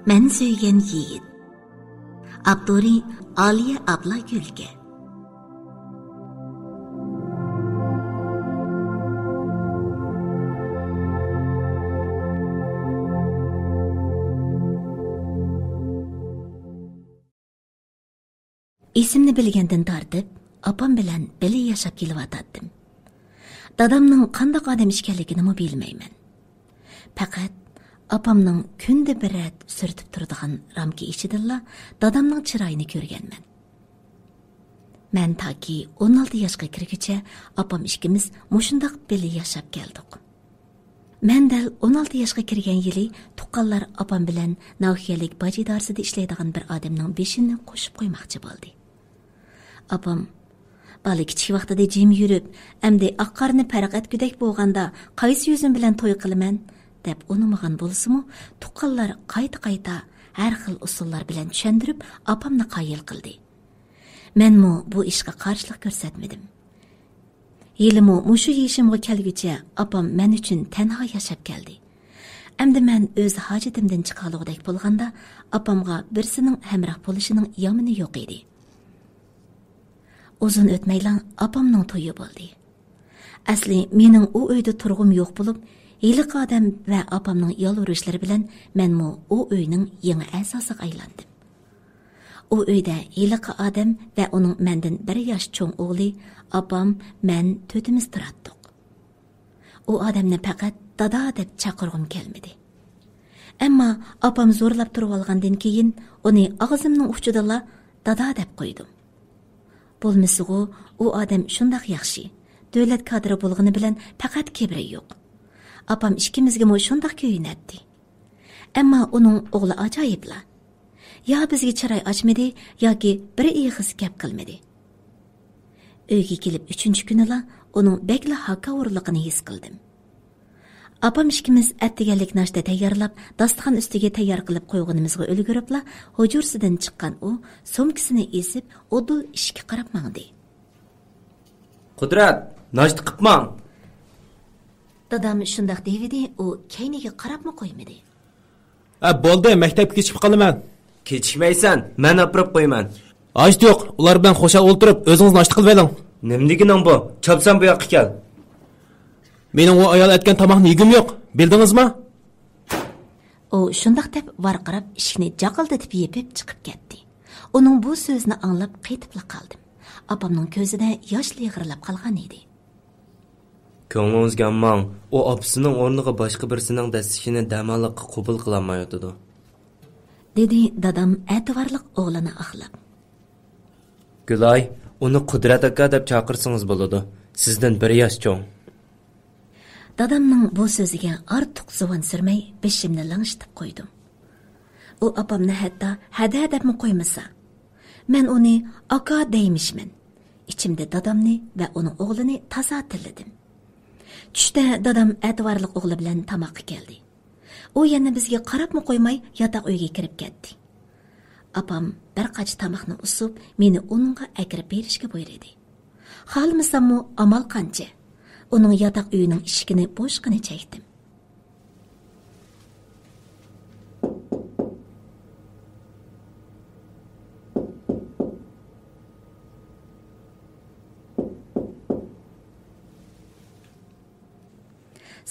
Мен сөйген yiğit. Abduri Aliye abla Gülge. Esimni bilgenden tartib, apam bilan bile yaşap kelyapatdim. Dadamning qandaq odam ekanligini bilmayman. Faqat apamning kunda bir rat sürtib turadigan ramka ichidilla dadamning chiroyini ko'rganman. Men taki 16 yoshga kirguncha apam ikkimiz mushundaq bile yaşap keldik. Men dal 16 yoshga kirgan yili tuqqanlar apam bilan Navxiyalik baji idorisida ishlaydigan bir odamning beshini qo'shib qo'ymoqchi bo'ldi. Apam bali kichik vaqtida jim yurib, amdi oqqarni farq etgudek bo'lganda qaysi yuzim bilan to'y qilaman deb unutmagan bo'lsa-mu, tuqqanlar qayta har xil usullar bilan tushundirib, apamni qoyil qildi. Menmu bu ishga qarshilik ko'rsatmadim. Yilimi mushu yeshimga kelguncha apam men uchun tanho yashab keldi. Endi men o'z hojatimdan chiqalig'idek bo'lganda, apamga birsining hamroh bo'lishining yomoni yo'q edi. Uzun o'tmaylan apamning to'yi bo'ldi. Asli mening u uyda turg'im yo'q bo'lib, yiliq odam va apamning yolvurishlari bilan menmu u uyning yangi asosiga aylandim. U uyda yiliq odam va uning mendan 1 yosh cho'ng o'g'li, apam, men to'timiz turatdik. U odamni faqat dada deb chaqirg'im kelmadi. Ammo apam zo'rlab turib olgandan keyin uni og'zimning uchidala dada deb qo'ydim. Bo'lmisigu u odam shundoq yaxshi, davlat kadri bo'lgani bilan faqat kibri yo'q. Apam ikkimizga mo shundoq ko'yinatdi. Ammo uning o'g'li ajoyiblar. Ya bizga chiroy ochmadi yoki bir ig'iz gap qilmadi. Uyga kelib 3-kunila uning bekla hakavurligini his qildim. Apam ikkimiz attiganlik nashta tayyorlab, dasturxon ustiga tayyor qilib qo'yganimizga ulguribla, hujursidan chiqqan u somkasini esib, odul ishga qarab mangdi. Qudrat, nashta qilmang. Dadam shundoq deydi, u kayniga qarabmi qo'ymadi. Bo'ldi, maktabga kechib qolaman. Kechikmaysan, men opirib qo'yaman. Ash yo'q, ular bilan qo'shal o'ltirib, o'zingiz nashta qilib oling. Nimligining bu? Chopsam bu yoqqa kel. Mening o ayol aytgan tomoqni yegim yo'q, bildingizmi? U shundoq deb varqirab ishni jaqildatib yepib chiqib ketdi. Uning bu so'zni anglab qaytib qoldim. Apamning ko'zida yosh lig'irlab qolgan edi. Ko'nglingiz gammang, u opasining o'rniga boshqa birisining dasishini damalliqqa qabul qilmayotdi. Dedi dadam e'tiborli o'g'lini axlab. Gulay, uni Qudrat aka deb chaqirsangiz bo'ladi. Sizdan 1 yosh cho'ng. Dadamning bu so'ziga ortiq zuvon sirmay beshimni lang'ishtirib qo'ydim. U apamni hatto hada debmi qo'ymasa, men uni aka deymishman. Ichimda dadamni va uning o'g'lini toza tilladim. Tushda dadam e'tiborli o'g'li bilan tamoqqa keldi. U yana bizga qarabmi qo'ymay yotoq uyga kirib ketdi. Apam bir qacha tamoqni usib, meni uningga akirib berishga buyurdi. Xolmasammi amal qancha? Uning yotoq uyining eshigini bo'shqini chekdim.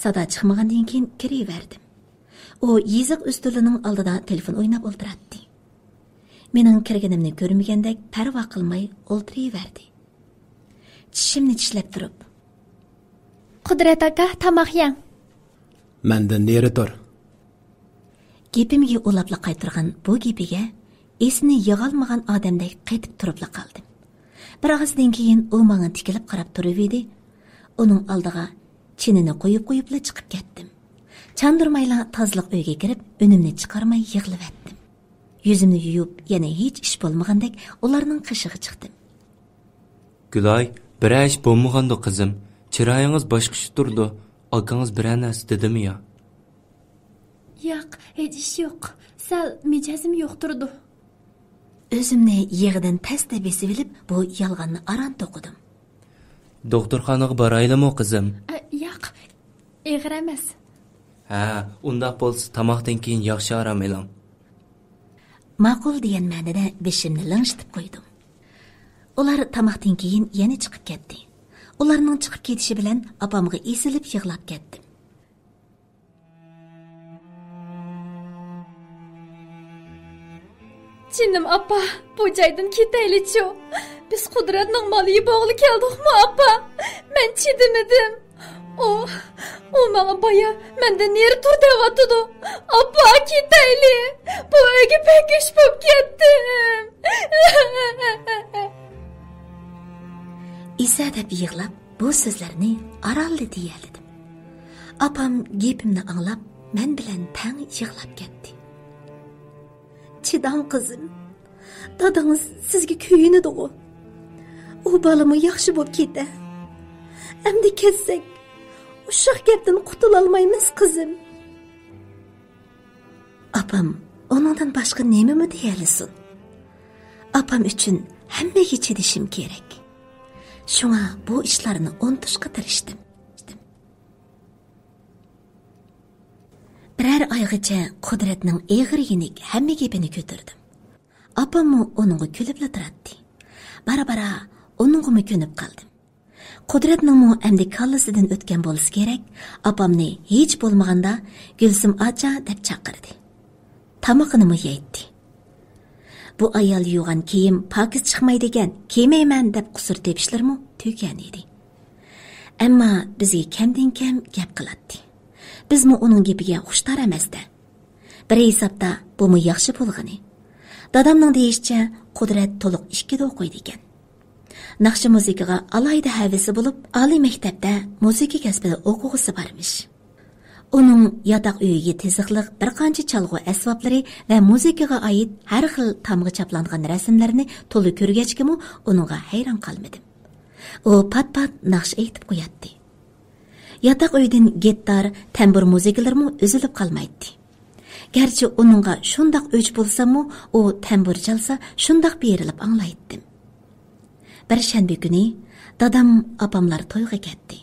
Sada chiqmagandan keyin kiraverdim. U yiziq ustulining oldida telefon o'ynab o'ltiradi. Mening kirganimni ko'rmagandek parvo qilmay o'ltiraverdi. Tishimni tishlab turib, Qudrat aka, tamoq yeng. Mendan neri tur. Gapimga ulabla qaytirgan bu gapiga esini yig'olmagan odamdek qaytib turibla qoldim. Bir og'izdan keyin u menga tikilib qarab turib edi. Uning oldiga chinini qo'yib-qo'yibla chiqib ketdim. Chandurmayla tozliq uyga kirib, unimni chiqarmay yig'lavatdim. Yuzimni yuyib, yana hech ish bo'lmagandek ularning qishig'i chiqdim. Gulay, bir ish bo'lmaganda qizim. Chiroyingiz boshqacha turdi. Akangiz bir narsa dedimi ya? Yo'q, hech ish yo'q. Sal mijozim yo'q turdi. O'zimni yig'idan pastda besib olib, bu yolg'onni aran to'qidim. Doktorxonaga boraylikmi qizim? Yo'q, ig'ir emas. Ha, undaq bo'lsa tamoqdan keyin yaxshi orom eling. ma'qul degan ma'noda beshimni langshitib qo'ydim. Ular tamoqdan keyin yana chiqib ketdi. Ularning chiqib ketishi bilan opamga esilib yig'lab ketdim. Canım apa, bu joydan ketaylik-chi. Biz Qudratning moliga bog'li keldikmi apa? Men chidimadim. O menga boya mendan neri tur deyotdi. Apa ketaylik. Bu uyga pakish bo'lib ketdim. İsa deb yig'lab bu so'zlarni aralli deyaldim. Apam gapimni anglab men bilan tang yig'lab ketdi. Chidam qizim. Dadangiz sizga kuyinadi-ku. O balami yaxshi bo'lib ketdi. Endi ketsak, uşaq gapdan qutula olmaymiz qizim. Apam onundan boshqa nima deyalisin? Apam uchun hammaga chidishim kerak. Şuna bu işlerini unutuşqa tirishdim. Birer aygıca Qudratning eg'ir yenik hamma gapini ko'tardim. Apammi onunga kulibla turadi. Bara-bara onunga ko'nib qoldim. Qudratningmi endi kallasidan o'tgan bo'lsa kerak, apamni hech bo'lmaganda Gulsum acha deb chaqirdi. Tamoqini yeydi. Bu ayol yuğan kiyim pakiz chiqmaydigan, kiymayman deb qusur tepishlarmi tugan edi. Ammo bizga kamdan-kam gap qiladi. Bizmi uning gapiga xushtar emasda. Bir hisobda bumi yaxshi bo'lgani. Dadamning deyishicha, Qudrat to'liq 2 da o'qiydi ekan. Naqshi muzikaga alayda havasi bo'lib, oliy maktabda muzika kasbida o'quvchisi bormish. Uning yotoq uyiga teziqliq bir qancha chalg'u asboblari va muzikaga oid har xil tamg'i chaplangan rasmlarni to'liq ko'rgachkimi, uningga hayron qolmadim. U pat-pat naqsh aytib qo'yadi. Yotoq uydan gitar, tambur muzikalarmi uzilib qolmaydi. Gerçi onunga shundoq o'ch bo'lsa-mu, u tambur chalsa shundoq berilib anglaydim. Bir shanba kuni dadam opamlar to'yga ketdi.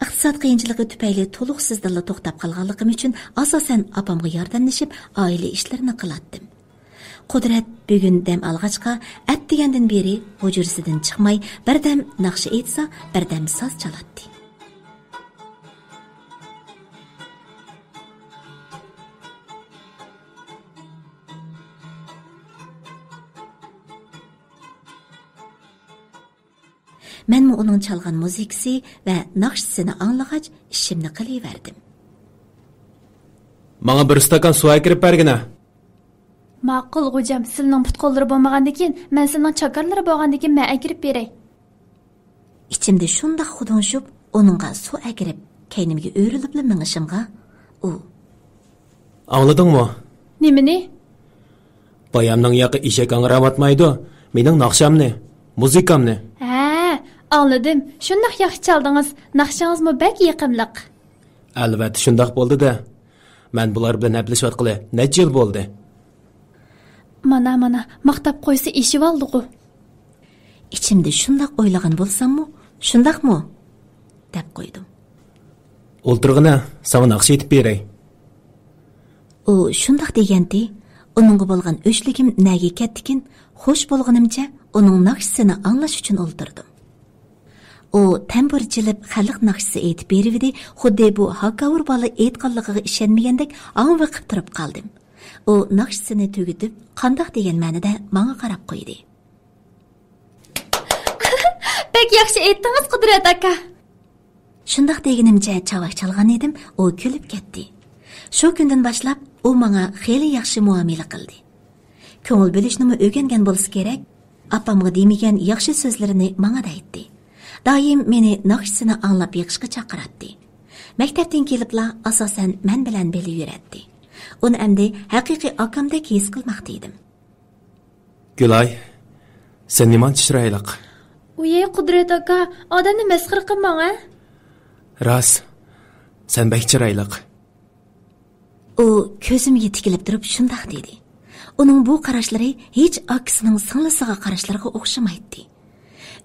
Iqtisod qiyinchiligi tufayli to'liqsizlikda to'xtab qolganligim uchun asosan opamga yordamlashib oila ishlarini qilatdim. Qudrat bugun dam olg'achqa atdigandan beri hujurasidan chiqmay, birdam naqsh aytsa, birdam soz chaladi. Menmi onun çalgan muzikasi ve naqshisini anlag'ach ishimni qilaverdim. Bana bir stakan su akirib bergina. Ma'qul g'o'jam, sizning putqollari bo'lmagandan keyin, men sizning chakarlari bo'lgandan keyin men akirib beray. İçimde shundoq xudonshib, onunga su akirib, kaynimga o'rilib mingishimga u. Angladingmi? Nimani? Bayamning yoqi eshak angramatmaydi. Mening naqshamni, muzikamni. Anladım. Shundoq yaxshi chaldingiz. Naqshingizmi bak yoqimliq. Albatta shundoq bo'ldi-da. Men bular bilan aplashayotqili necha yil bo'ldi. Mana maqtab qo'ysa eshib oldi-ku. İçimde shundoq o'ylagan bo'lsam-mu, shundoqmi? deb qo'ydim. O'ltirg'ina, sana naqsh aytib beray. U shundoq degandi, uningga bo'lgan o'chligim naga ketdikin, xush bo'lganimcha uning naqshisini anglash uchun o'ltirdim. O tambur chilib xalq naqshisi aytib berivdi, xuddi bu hakavur bola aytganligiga ishonmagandek ang'viqib turib qoldim. O naqshisini tugitib, qandoq degan ma'noda menga qarab qo'ydi. Bek yaxshi aytdingiz Qudrat aka. Shundoq deganimcha chavaq chalgan edim, o kulib ketdi. Shu kundan boshlab u menga xeyli yaxshi muomala qildi. Ko'ngil bo'lishni o'rgangan bo'lsa kerak, apamga demagan yaxshi so'zlarini menga aytdi. Daim meni naqshisini anglab yiqishga chaqiradi. Maktabdan kelibla asosan men bilan beli yuradi. Uni endi haqiqiy akamdek his qilmoqda edim. Gulay, sen niman chiroyliq. Uye Qudrat aka, odamni masxir qilmang, a? Ras, sen bek chiroyliq. U ko'zimga tikilib turib shundoq dedi. Uning bu qarashlari hech akasining singlisiga qarashlariga o'xshamaydi.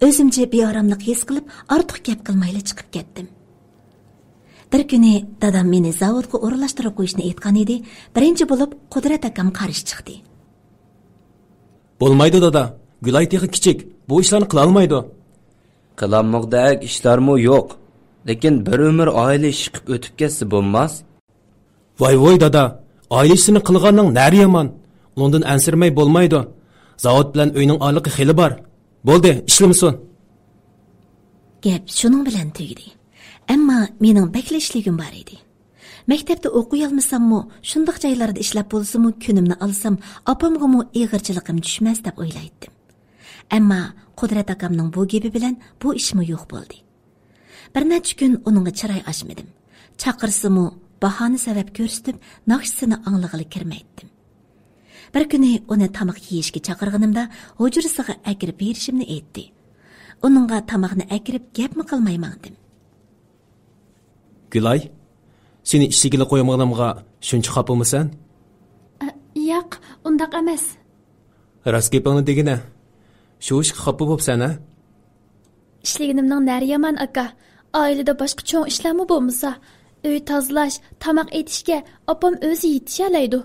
O'zimcha beoramlik his qilib, ortiq gap qilmayli chiqib ketdim. Bir kuni dadam meni zavodga o'rinlashtirib qo'yishni aytgan edi. Birinchi bo'lib Qudrat akam qarish chiqdi. Bo'lmaydi dada. Gülay texi kichik. Bu ishlarni qila olmaydi. Qilanmoqdek ishlarmi yo'q. Lekin bir umr oila ish qilib o'tib ketsa bo'lmas. Voy dada. Oila ishini qilganning nari yomon. Undan ansirmay bo'lmaydi. Zavod bilan uyning oliqi xili bor. Bo'ldi, ishlamisin. Gap shuning bilan tugadi. Ammo mening bakla ishligim bor edi. Maktabda o'qiy olmasammi, shundoq joylarda ishlab bo'lsam-u, kunimni olsam, opamga-mu ig'irchiligim tushmas deb o'ylaydim. Ammo Qudrat akamning bu gapi bilan bu ishmi yo'q bo'ldi. Bir necha kun uningga chiroy ochmadim. Chaqirsimu bahona sabab ko'rsatib, naqshisini anglag'ili kirmaydim. Bir kuni uni tamoq yeyishga chaqirganimda hujrasiga akirib berishimni aytdi. Uningga tamoqni akirib gapmi qilmay mangdim. Gülay, seni ishligini qo'ymaganimga shuncha xafasan? Yo'q, undaq emas. Rost gapingni degina. Shu ishga xafa bo'psan, ha? Ishliginimning nari yomon aka. Oilada boshqa cho'ng ishlarmi bo'lmasa, uy tozalash, tamoq etishga opam o'zi yetisha oladi.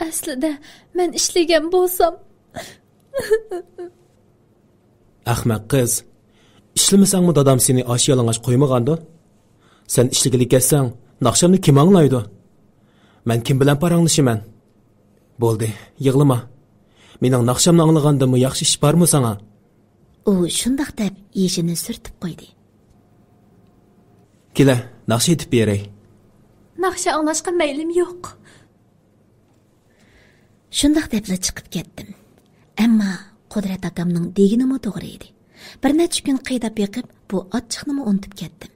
Aslida men ishlagan bo'lsam. Ahmaq qiz. Ishlamasangmi dadam seni osh yalang'och qo'ymagandi? Sen ishligili ketsang, naqshamni kim anglaydi? Men kim bilan paranglashman? Bo'ldi, yig'lama. Mening naqshamni anglagandimmi yaxshi ish bormi sana? U shundoq deb yeshini surtib qo'ydi. Kela, naqsh etib beray. Naqsha anglashga maylim yo'q. Shundoq debla chiqib ketdim. Ammo Qudrat akamning deginimi to'g'ri edi. Bir necha kun qiydab yiqib, bu ochiqnimi unutib ketdim.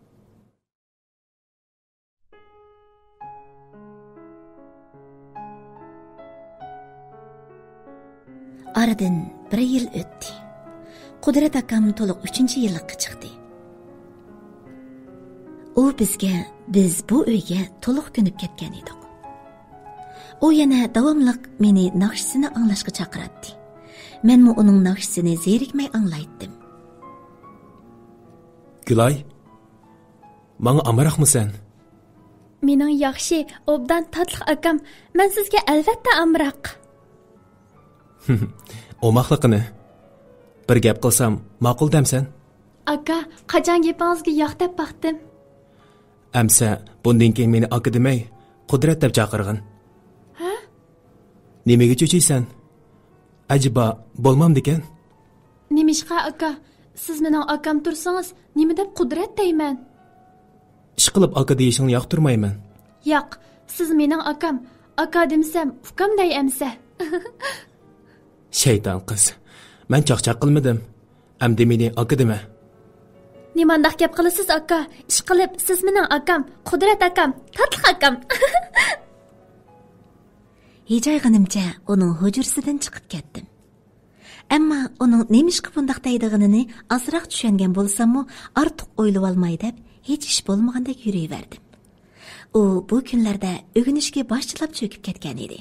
Aradan bir yil o'tdi. Qudrat akam to'liq 3-yillikka chiqdi. U biz bu uyga to'liq ko'nib ketgan edik. U yana davomli meni naqshisini anglashga chaqiradi. Menmi uning naqshisini zerikmay anglaydim. Gülay, menga amroqmisan? Mening yaxshi, obdan tatliq akam, men sizga albatta amroq. O'maqliqini bir gap qilsam ma'qul demsan? Aka, qachon gapingizga yo'q deb baxtim. Amsa bundan keyin meni aka demay, Qudrat deb chaqirgin. Ha? Nimaga cho'chiysan? Ajiba bo'lmamdikan? Nimishqa aka, siz mening akam tursangiz, nima deb Qudrat deyman? Ish qilib aka deyishingni yoqtirmayman. Yo'q, siz mening akam, aka demsam, ukam dey amsa. Shayton qiz. Men chaqchaq qilmadim. Amdi meni aka dema. Nimandaq gap qilasiz aka? Ish qilib siz mening akam, Qudrat akam, tatliq akam. Hijayganimcha uning hujursidan chiqib ketdim. Ammo uning nemishqa bundaq deydiganini azroq tushungan bo'lsam-mu, ortiq o'ylab olmay deb hech ish bo'lmagandek yurayverdim. U bu kunlarda o'ginishga boshchilab cho'kib ketgan edi.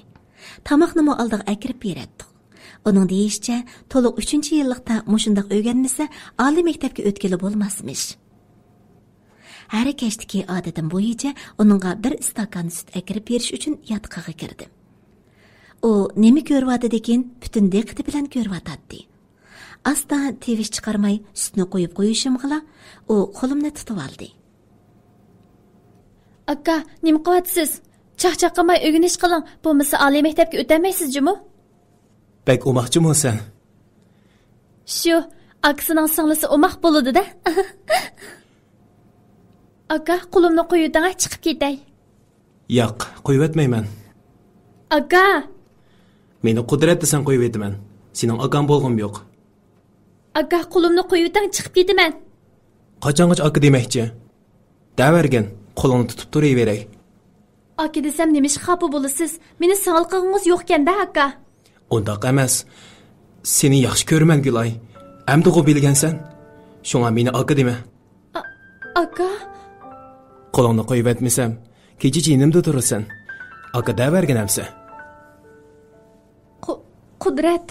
Tamoqni oldiga akirib beradi. Uning deyishicha, to'liq 3-yillikda mushundaq o'rganmasa, oliy maktabga o'tkili bo'lmasmish. Har kechdagi odatim bo'yicha uningga bir istakan sut akirib berish uchun yotqiga kirdim. U nima ko'ryapti degan butun diqqati bilan ko'ryapti. Asta tevish chiqarmay sutni qo'yib qo'yishimg'ila, u qo'limni tutib oldi. Aka, nima qilyapsiz? Chaqchaqamay o'rganish qiling, bo'lmasa oliy maktabga o'tamaysiz-jimi? Bek o'moqchimisan? Shu, aksining singlisi o'moq bo'ladi-da. Aka, qo'limni qo'yudan chiqib ketay. Yo'q, qo'yib etmayman. Aka, meni Qudrat desan qo'yib etaman. Sening akam bo'lg'im yo'q. Aka, qo'limni qo'yudan chiqib ketaman. Qachongacha aka demakchi? Davergin, qo'lingni tutib turaveray. Aka desam nima ish xafa bo'lasiz? Meni sog'ligingiz yo'q-kanda, aka. Undaq emas. Seni yaxshi ko'raman, Gulay. Amdi g'o bilgansan. Shunga meni aka dema. Aka, qo'lingni qo'yib etmasam, kecha jinimda turasan. Aka davergin amsa. Qudrat.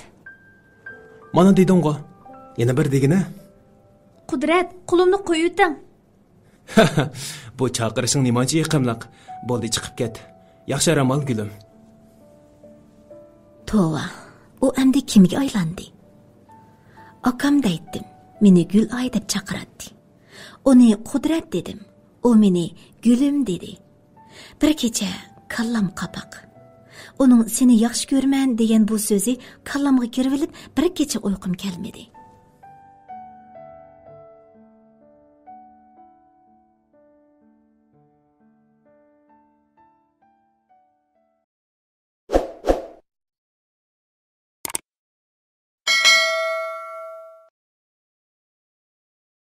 Mana deding'o. Yana bir degina. Qudrat, qo'limni qo'yuting. Bu chaqirishing nimachi yiqimliq. Bo'ldi chiqib ket. Yaxshi ramal gulim. Tova, u endi kimga aylandi? Akam deydim, meni Gülay deb chaqiratdi. Uni Qudrat dedim, u meni Gülüm dedi. Bir kecha kallam qapoq. Uning seni yaxshi ko'rman degan bu so'zi kallamga kirib bir kecha uyqum kelmadi.